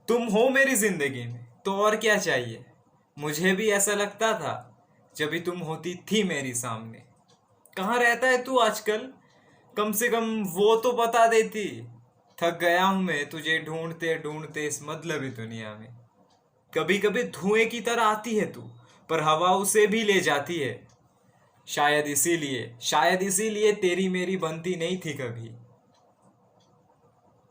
तुम हो मेरी जिंदगी में तो और क्या चाहिए। मुझे भी ऐसा लगता था जब भी तुम होती थी मेरी सामने। कहाँ रहता है तू आजकल, कम से कम वो तो बता देती। थक गया हूं मैं तुझे ढूंढते ढूंढते इस मतलबी दुनिया में। कभी कभी धुएं की तरह आती है तू, पर हवा उसे भी ले जाती है। शायद इसीलिए तेरी मेरी बनती नहीं थी कभी।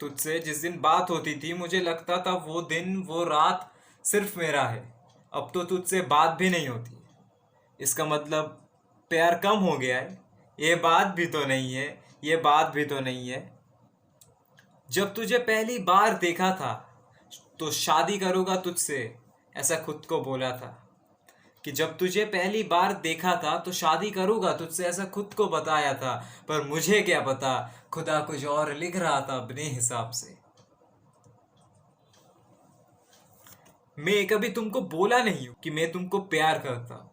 तुझसे जिस दिन बात होती थी मुझे लगता था वो दिन वो रात सिर्फ मेरा है। अब तो तुझसे बात भी नहीं होती। इसका मतलब प्यार कम हो गया है। ये बात भी तो नहीं है, ये बात भी तो नहीं है। जब तुझे पहली बार देखा था तो शादी करूंगा तुझसे, ऐसा खुद को बोला था। कि जब तुझे पहली बार देखा था तो शादी करूंगा तुझसे, ऐसा खुद को बताया था। पर मुझे क्या पता, खुदा कुछ और लिख रहा था अपने हिसाब से। मैं कभी तुमको बोला नहीं हूं कि मैं तुमको प्यार करता हूं।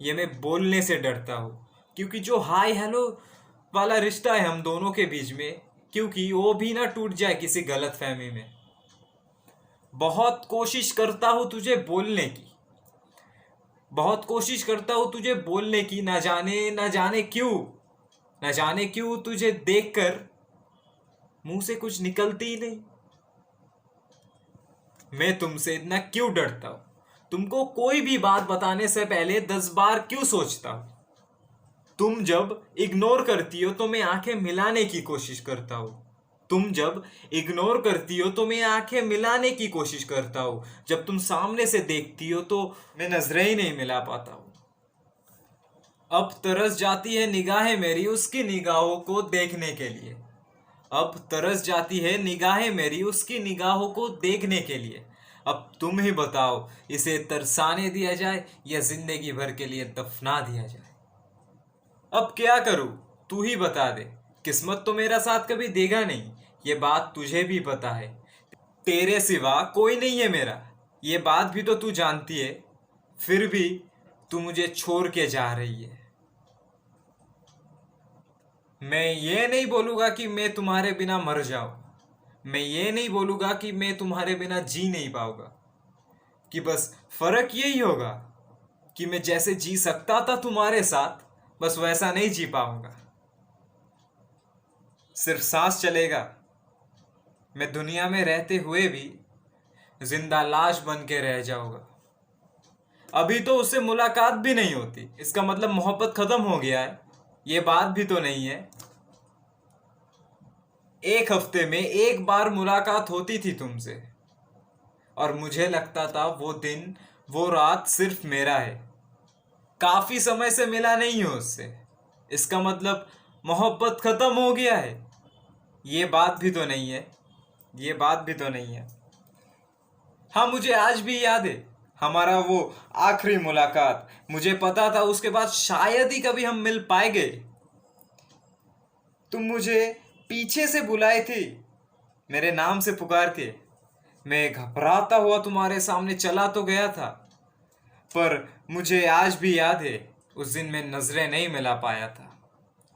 ये मैं बोलने से डरता हूं, क्योंकि जो हाय हेलो वाला रिश्ता है हम दोनों के बीच में, क्योंकि वो भी ना टूट जाए किसी गलत फहमी में। बहुत कोशिश करता हूं तुझे बोलने की, बहुत कोशिश करता हूं तुझे बोलने की। ना जाने क्यों तुझे देखकर मुंह से कुछ निकलती ही नहीं। मैं तुमसे इतना क्यों डरता हूं, तुमको कोई भी बात बताने से पहले 10 बार क्यों सोचता हूं। तुम जब इग्नोर करती हो तो मैं आंखें मिलाने की कोशिश करता हूं। तुम जब इग्नोर करती हो तो मैं आंखें मिलाने की कोशिश करता हूं। जब तुम सामने से देखती हो तो मैं नजरें ही नहीं मिला पाता हूं। अब तरस जाती है निगाहें मेरी उसकी निगाहों को देखने के लिए। अब तरस जाती है निगाहें मेरी उसकी निगाहों को देखने के लिए। अब तुम ही बताओ, इसे तरसाने दिया जाए या जिंदगी भर के लिए दफना दिया जाए। अब क्या करूं, तू ही बता दे। किस्मत तो मेरा साथ कभी देगा नहीं, ये बात तुझे भी पता है। तेरे सिवा कोई नहीं है मेरा, ये बात भी तो तू जानती है। फिर भी तू मुझे छोड़ के जा रही है। मैं ये नहीं बोलूंगा कि मैं तुम्हारे बिना मर जाऊं। मैं ये नहीं बोलूंगा कि मैं तुम्हारे बिना जी नहीं पाऊंगा। कि बस फर्क यही होगा कि मैं जैसे जी सकता था तुम्हारे साथ, बस वैसा नहीं जी पाऊंगा। सिर्फ सांस चलेगा। मैं दुनिया में रहते हुए भी जिंदा लाश बन के रह जाऊंगा। अभी तो उससे मुलाकात भी नहीं होती, इसका मतलब मोहब्बत खत्म हो गया है। ये बात भी तो नहीं है। एक हफ्ते में एक बार मुलाकात होती थी तुमसे, और मुझे लगता था वो दिन वो रात सिर्फ मेरा है। काफी समय से मिला नहीं हूं उससे, इसका मतलब मोहब्बत खत्म हो गया है। ये बात भी तो नहीं है, ये बात भी तो नहीं है। हाँ, मुझे आज भी याद है हमारा वो आखिरी मुलाकात। मुझे पता था उसके बाद शायद ही कभी हम मिल पाएंगे। तुम मुझे पीछे से बुलाए थे, मेरे नाम से पुकार के। मैं घबराता हुआ तुम्हारे सामने चला तो गया था, पर मुझे आज भी याद है उस दिन मैं नजरें नहीं मिला पाया था।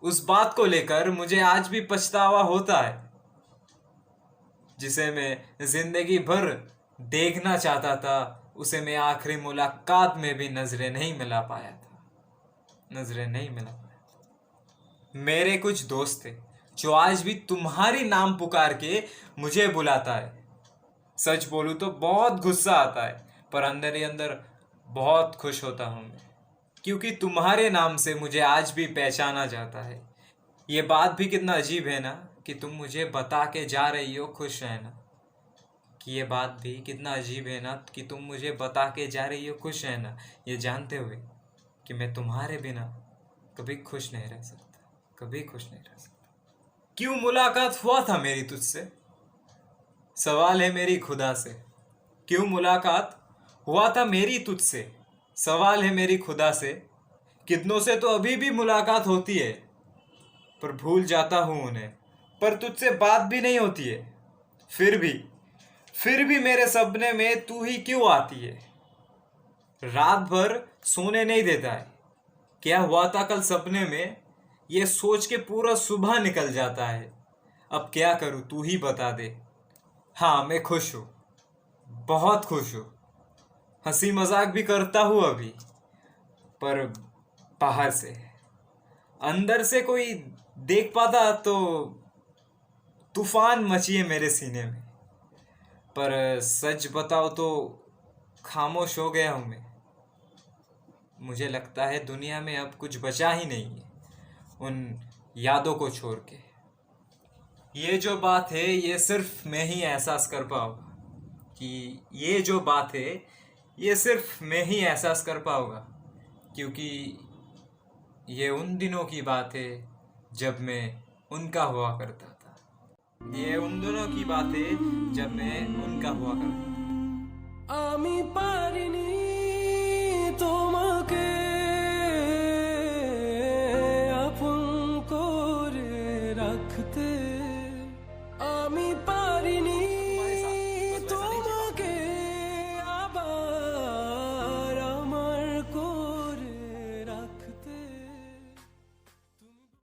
उस बात को लेकर मुझे आज भी पछतावा होता है, जिसे मैं जिंदगी भर देखना चाहता था, उसे मैं आखिरी मुलाकात में भी नजरें नहीं मिला पाया था। नजरें नहीं मिला पाया। मेरे कुछ दोस्त थे जो आज भी तुम्हारी नाम पुकार के मुझे बुलाता है। सच बोलूं तो बहुत गुस्सा आता है, पर अंदर ही अंदर बहुत खुश होता हूं मैं, क्योंकि तुम्हारे नाम से मुझे आज भी पहचाना जाता है। ये बात भी कितना अजीब है ना, कि तुम मुझे बता के जा रही हो खुश रहना। कि ये बात भी कितना अजीब है ना, कि तुम मुझे बता के जा रही हो खुश रहना, ये जानते हुए कि मैं तुम्हारे बिना कभी खुश नहीं रह सकता, कभी खुश नहीं रह सकता। क्यों मुलाकात हुआ था मेरी तुझसे, सवाल है मेरी खुदा से। क्यों मुलाकात हुआ था मेरी तुझसे, सवाल है मेरी खुदा से। कितनों से तो अभी भी मुलाकात होती है, पर भूल जाता हूं उन्हें। पर तुझसे बात भी नहीं होती है, फिर भी फिर भी मेरे सपने में तू ही क्यों आती है। रात भर सोने नहीं देता है। क्या हुआ था कल सपने में, ये सोच के पूरा सुबह निकल जाता है। अब क्या करूं तू ही बता दे। हाँ, मैं खुश हूं, बहुत खुश हूँ, हंसी मजाक भी करता हूँ अभी, पर बाहर से। अंदर से कोई देख पाता तो तूफान मचिए मेरे सीने में। पर सच बताओ तो खामोश हो गया हूं मैं। मुझे लगता है दुनिया में अब कुछ बचा ही नहीं है उन यादों को छोड़ के। ये जो बात है ये सिर्फ मैं ही एहसास कर पाऊंगा कि ये जो बात है ये सिर्फ मैं ही एहसास कर पाऊंगा, क्योंकि ये उन दिनों की बात है जब मैं उनका हुआ करता था। ये उन दिनों की बात है जब मैं उनका हुआ करता था। আমি পারিনি তোমার